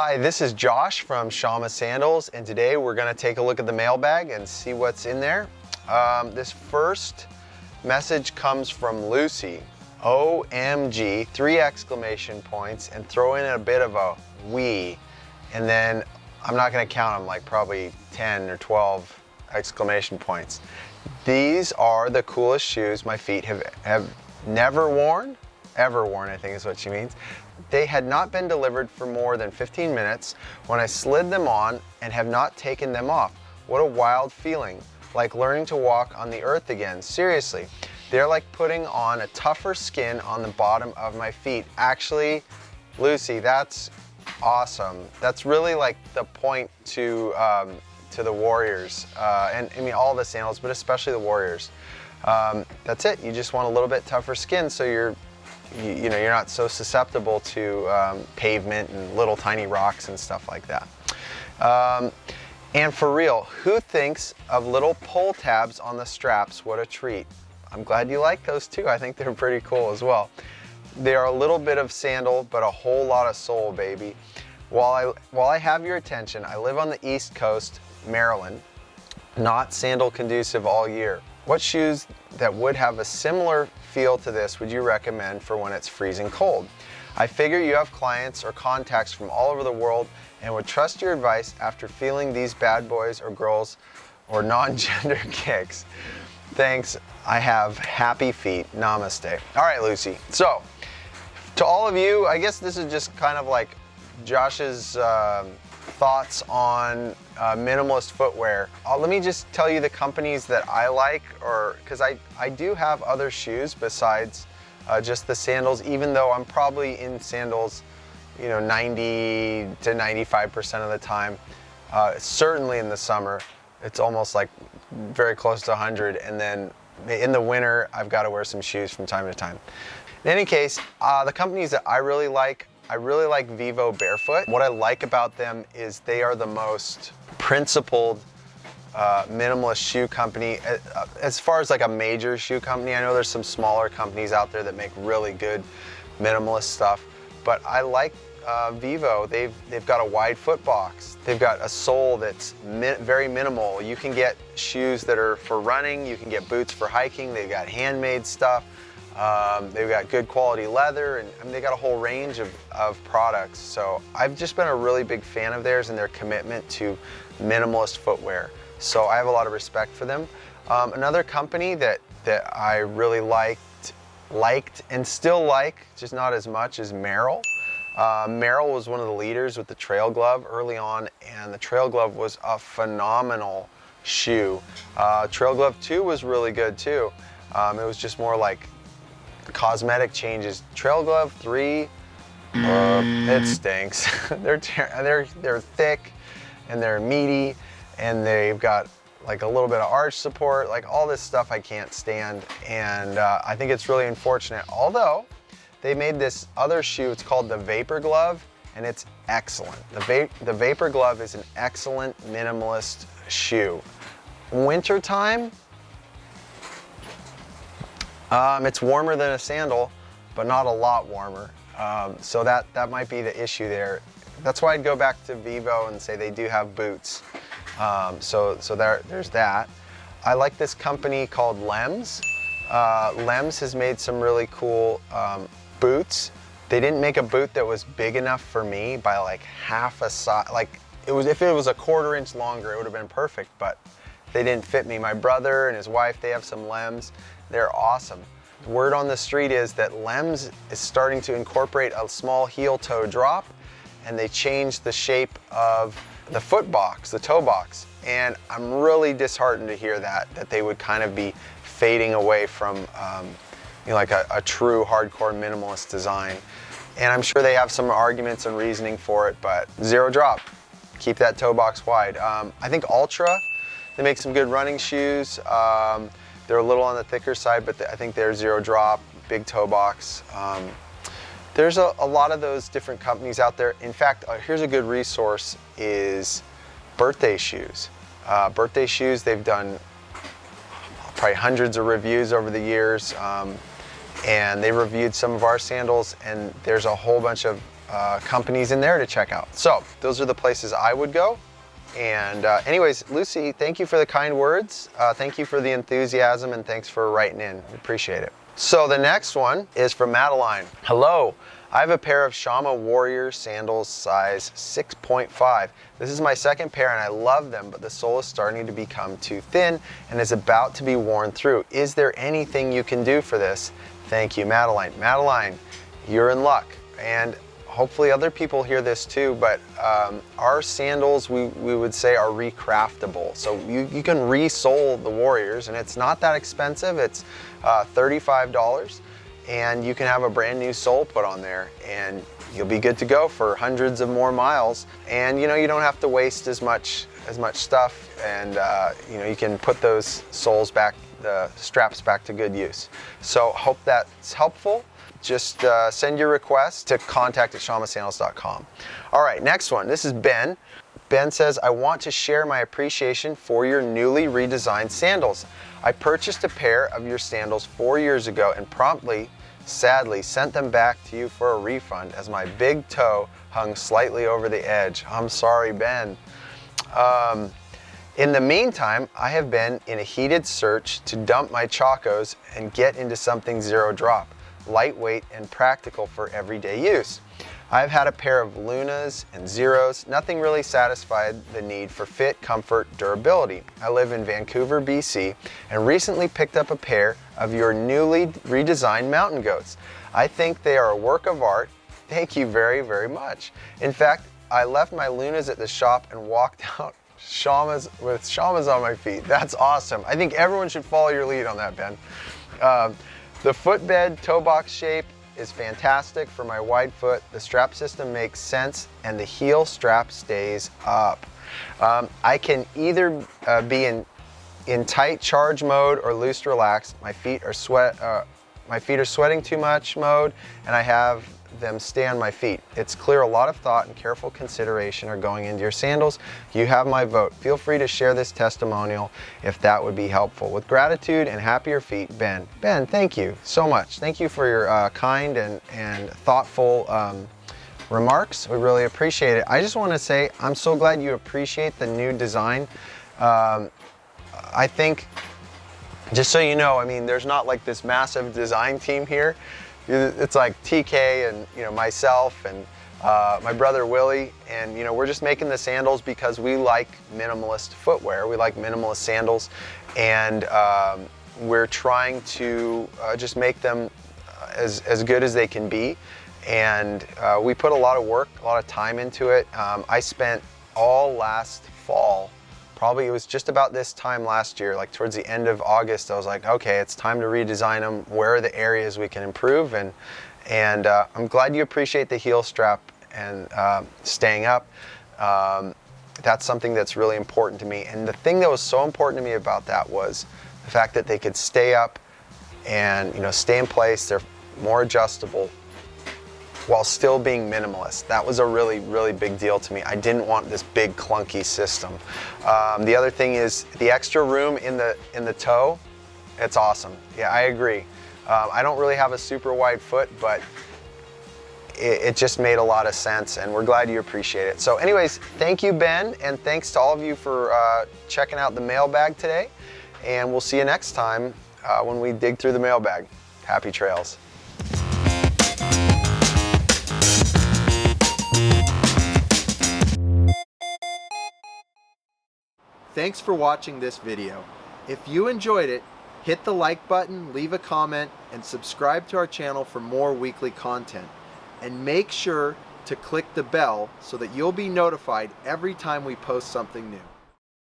Hi, this is Josh from Shamma Sandals, and today we're going to take a look at the mailbag and see what's in there. This first message comes from Lucy. OMG, 3 exclamation points, and throw in a bit of a wee. And then I'm not going to count them, like probably 10 or 12 exclamation points. These are the coolest shoes my feet have never worn. Ever worn, I think is what she means. They had not been delivered for more than 15 minutes when I slid them on and have not taken them off. What a wild feeling, like learning to walk on the earth again. Seriously, they're like putting on a tougher skin on the bottom of my feet. Actually, Lucy, that's awesome. That's really like the point to the Warriors, and I mean all the sandals, but especially the Warriors. That's it. You just want a little bit tougher skin, so you're not so susceptible to pavement and little tiny rocks and stuff like that. And for real, who thinks of little pull tabs on the straps? What a treat. I'm glad you like those too. I think they're pretty cool as well. They are a little bit of sandal, but a whole lot of sole, baby. While I have your attention, I live on the East Coast, Maryland, not sandal conducive all year. What shoes that would have a similar feel to this would you recommend for when it's freezing cold? I figure you have clients or contacts from all over the world and would trust your advice after feeling these bad boys or girls or non-gender kicks. Thanks, I have happy feet. Namaste. All right, Lucy. So, to all of you, I guess this is just kind of like Josh's thoughts on minimalist footwear. Let me just tell you the companies that I like, or because I do have other shoes besides just the sandals, even though I'm probably in sandals 90 to 95% of the time. Certainly in the summer, it's almost like very close to 100, and then in the winter, I've got to wear some shoes from time to time. In any case, the companies that I really like Vivo Barefoot. What I like about them is they are the most principled minimalist shoe company. As far as like a major shoe company, I know there's some smaller companies out there that make really good minimalist stuff, but I like Vivo. They've got a wide foot box. They've got a sole that's very minimal. You can get shoes that are for running, you can get boots for hiking, they've got handmade stuff. They've got good quality leather, and I mean, they got a whole range of products. So I've just been a really big fan of theirs and their commitment to minimalist footwear. So I have a lot of respect for them. Another company that I really liked and still like, just not as much, is Merrell. Merrell was one of the leaders with the Trail Glove early on, and the Trail Glove was a phenomenal shoe. Trail Glove 2 was really good too. It was just more like cosmetic changes. Trail Glove 3, it stinks. They're thick and they're meaty, and they've got like a little bit of arch support, like all this stuff I can't stand, and I think it's really unfortunate. Although they made this other shoe, it's called the Vapor Glove, and it's excellent. The Vapor Glove is an excellent minimalist shoe. Wintertime, it's warmer than a sandal, but not a lot warmer. So that might be the issue there. That's why I'd go back to Vivo and say they do have boots. So there's that. I like this company called Lems. Lems has made some really cool boots. They didn't make a boot that was big enough for me by like half a size. Like if it was a 1/4 inch longer, it would have been perfect, but they didn't fit me. My brother and his wife, they have some Lems. They're awesome. Word on the street is that Lems is starting to incorporate a small heel-toe drop, and they changed the shape of the foot box, the toe box. And I'm really disheartened to hear that they would kind of be fading away from like a true hardcore minimalist design. And I'm sure they have some arguments and reasoning for it, but zero drop. Keep that toe box wide. I think Ultra, they make some good running shoes. They're a little on the thicker side, but I think they're zero drop, big toe box. There's a lot of those different companies out there. In fact, here's a good resource is birthday shoes. Birthday shoes, they've done probably hundreds of reviews over the years, and they reviewed some of our sandals, and there's a whole bunch of companies in there to check out. So those are the places I would go. And anyways, Lucy, thank you for the kind words. Thank you for the enthusiasm, and thanks for writing in. We appreciate it. So the next one is from Madeline. Hello, I have a pair of Shamma Warrior sandals size 6.5. This is my second pair and I love them, but the sole is starting to become too thin and is about to be worn through. Is there anything you can do for this? Thank you, Madeline. Madeline, you're in luck. And hopefully other people hear this too, but our sandals, we would say, are recraftable. So you can re-sole the Warriors, and it's not that expensive. It's $35, and you can have a brand new sole put on there, and you'll be good to go for hundreds of more miles. And you know, you don't have to waste as much stuff, and you know, you can put those soles back, the straps back to good use. So hope that's helpful. Just send your request to contact@shammasandals.com. All right, next one. This is Ben. Ben says, I want to share my appreciation for your newly redesigned sandals. I purchased a pair of your sandals 4 years ago and promptly, sadly, sent them back to you for a refund as my big toe hung slightly over the edge. I'm sorry, Ben. In the meantime, I have been in a heated search to dump my Chacos and get into something zero drop, lightweight and practical for everyday use. I've had a pair of Lunas and Zeros. Nothing really satisfied the need for fit, comfort, durability. I live in Vancouver, BC, and recently picked up a pair of your newly redesigned Mountain Goats. I think they are a work of art. Thank you very, very much. In fact, I left my Lunas at the shop and walked out with Shammas on my feet. That's awesome. I think everyone should follow your lead on that, Ben. The footbed toe box shape is fantastic for my wide foot. The strap system makes sense and the heel strap stays up. I can either be in tight charge mode or loose relaxed. My feet are sweating too much mode, and I have them stay on my feet. It's clear a lot of thought and careful consideration are going into your sandals. You have my vote. Feel free to share this testimonial if that would be helpful. With gratitude and happier feet, Ben. Ben, thank you so much. Thank you for your kind and thoughtful remarks. We really appreciate it. I just want to say I'm so glad you appreciate the new design. I think, just so you know, I mean, there's not like this massive design team here. It's like TK and, you know, myself and my brother Willie, and you know, we're just making the sandals because we like minimalist footwear. We like minimalist sandals, and we're trying to just make them as good as they can be. And we put a lot of work, a lot of time into it. I spent all last fall, probably it was just about this time last year, like towards the end of August, I was like, okay, it's time to redesign them. Where are the areas we can improve? And I'm glad you appreciate the heel strap and staying up. That's something that's really important to me. And the thing that was so important to me about that was the fact that they could stay up and, you know, stay in place. They're more adjustable while still being minimalist. That was a really, really big deal to me. I didn't want this big clunky system. The other thing is the extra room in the toe. It's awesome. Yeah, I agree. I don't really have a super wide foot, but it just made a lot of sense, and we're glad you appreciate it. So anyways, thank you, Ben, and thanks to all of you for checking out the mailbag today, and we'll see you next time when we dig through the mailbag. Happy trails. Thanks for watching this video. If you enjoyed it, hit the like button, leave a comment, and subscribe to our channel for more weekly content. And make sure to click the bell so that you'll be notified every time we post something new.